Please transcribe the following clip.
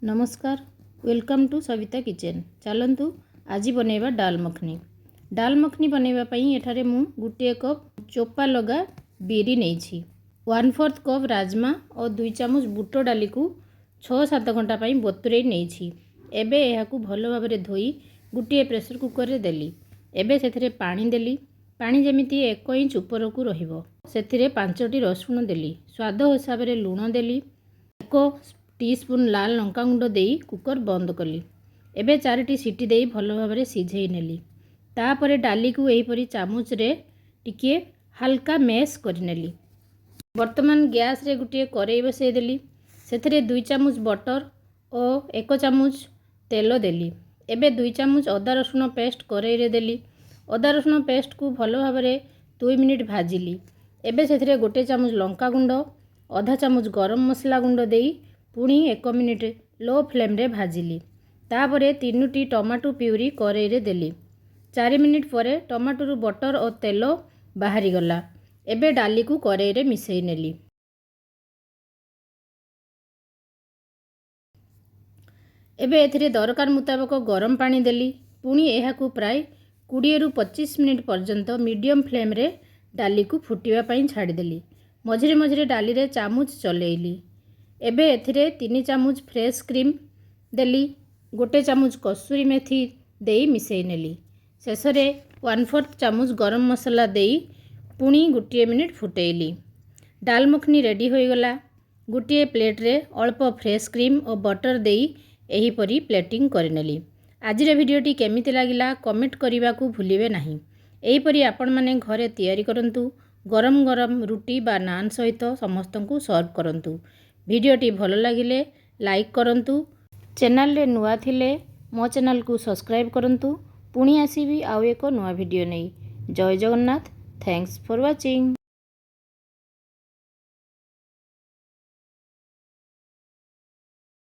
नमस्कार welcome to Savita kitchen. चलतु आज बनैबा डाल मखनी। डाल मखनी बनैबा पई एठारे मु गुटे कप चोपा लगा बिरी नेछि, 1/4 कप राजमा और 2 चामच बुट डाली को 6-7 घंटा पई बतुरई नेछि। एबे एहाकू भलो भाबरे धोई गुटे प्रेशर कुकर रे देली। एबे सेथिरे पानी देली। पानी जेमिति 1 इंच ऊपर को रहिबो। सेथिरे 5टी रसुण देली। स्वाद हिसाब रे लूण देली। 1 टीस्पून लाल लंका गुंड देई कुकर बंद कली। एबे 4टी सीटी देई भलो भाबरे सिझेई नेली। तापरे डाली को एहीपरी चामच रे टिके हल्का मैश करिनेली। वर्तमान गैस रे गुटे करेई बसई देली। सेथिरे 2 चामच बटर और 1 चामच तेल देली। एबे 2 चामच अदा रसुण पेस्ट करेई रे देली। अदा रसुण पेस्ट को भलो भाबरे 2 मिनिट भाजिली। एबे सेथिरे 1 चामच लंका गुंड, आधा चामच गरम मसला गुंड देई पुणी 1 मिनिट लो फ्लेम रे भाजिली। तापरे 3टी टमाटो प्यूरी करेई रे देली। 4 मिनिट परे टमाटो रु बटर और तेल बाहरी गला। एबे डाली को करेई रे मिसई नेली। एबे एथिरे दरकार मुताबक गरम पानी देली। पुणी एहाकू प्राय 20 रु 25 मिनिट पर्यंत मीडियम फ्लेम रे डाली को फुटिवा पई छाड़ी देली। मझिरे मझिरे डाली रे चामच चलेइली। एबे एथिरे 3 चामच फ्रेश क्रीम देली। 1 चामच कसूरी मेथी देई मिसई नेली। शेषरे 1/4 चामच गरम मसला देई पुणी 1 मिनिट फुटेइली। डाल मखनी रेडी हो गला। गोटे प्लेट रे अल्प फ्रेश क्रीम और बटर देई एही परी प्लेटिंग करनेली। आजिर भिडियोटी केमिति लागिला कमेंट करने को भूलिबे नहीं। एही परी आपण माने घरे तैयारी करंतु। गरम गरम रुटी बा नान सहित समस्त को सर्व करंतु। भिडियोटी भलो लागिले लाइक करंतु। चैनल रे नुआ थिले मो चैनल को सब्सक्राइब करंतु। पुणी आसीबी आउ एको नुआ भिडियो नहीं। जय जगन्नाथ। Thanks for watching.